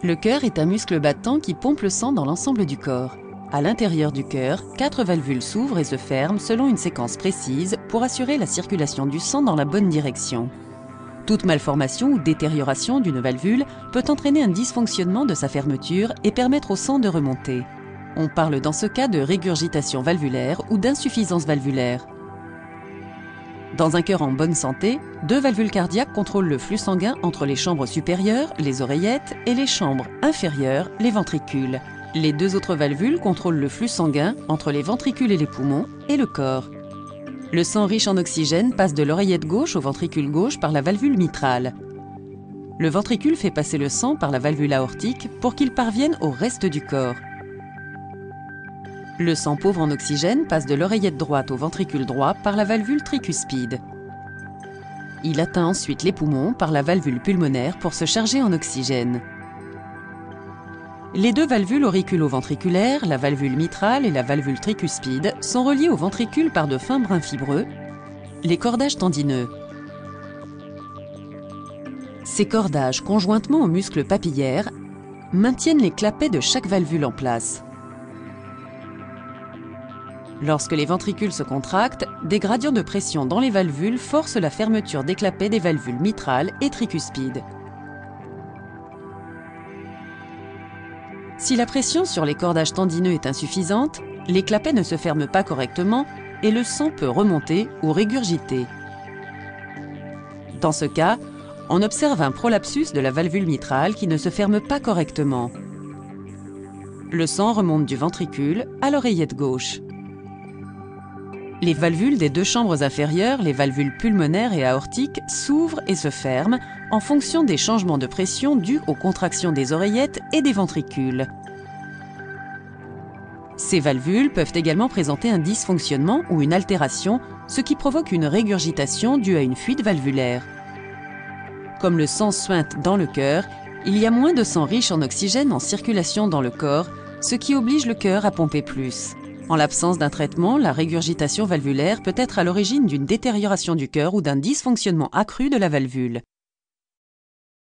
Le cœur est un muscle battant qui pompe le sang dans l'ensemble du corps. À l'intérieur du cœur, 4 valvules s'ouvrent et se ferment selon une séquence précise pour assurer la circulation du sang dans la bonne direction. Toute malformation ou détérioration d'une valvule peut entraîner un dysfonctionnement de sa fermeture et permettre au sang de remonter. On parle dans ce cas de régurgitation valvulaire ou d'insuffisance valvulaire. Dans un cœur en bonne santé, 2 valvules cardiaques contrôlent le flux sanguin entre les chambres supérieures, les oreillettes, et les chambres inférieures, les ventricules. Les 2 autres valvules contrôlent le flux sanguin entre les ventricules et les poumons, et le corps. Le sang riche en oxygène passe de l'oreillette gauche au ventricule gauche par la valvule mitrale. Le ventricule fait passer le sang par la valvule aortique pour qu'il parvienne au reste du corps. Le sang pauvre en oxygène passe de l'oreillette droite au ventricule droit par la valvule tricuspide. Il atteint ensuite les poumons par la valvule pulmonaire pour se charger en oxygène. Les 2 valvules auriculo-ventriculaires, la valvule mitrale et la valvule tricuspide, sont reliées au ventricule par de fins brins fibreux, les cordages tendineux. Ces cordages, conjointement aux muscles papillaires, maintiennent les clapets de chaque valvule en place. Lorsque les ventricules se contractent, des gradients de pression dans les valvules forcent la fermeture des clapets des valvules mitrales et tricuspides. Si la pression sur les cordages tendineux est insuffisante, les clapets ne se ferment pas correctement et le sang peut remonter ou régurgiter. Dans ce cas, on observe un prolapsus de la valvule mitrale qui ne se ferme pas correctement. Le sang remonte du ventricule à l'oreillette gauche. Les valvules des 2 chambres inférieures, les valvules pulmonaires et aortiques, s'ouvrent et se ferment en fonction des changements de pression dus aux contractions des oreillettes et des ventricules. Ces valvules peuvent également présenter un dysfonctionnement ou une altération, ce qui provoque une régurgitation due à une fuite valvulaire. Comme le sang suinte dans le cœur, il y a moins de sang riche en oxygène en circulation dans le corps, ce qui oblige le cœur à pomper plus. En l'absence d'un traitement, la régurgitation valvulaire peut être à l'origine d'une détérioration du cœur ou d'un dysfonctionnement accru de la valvule.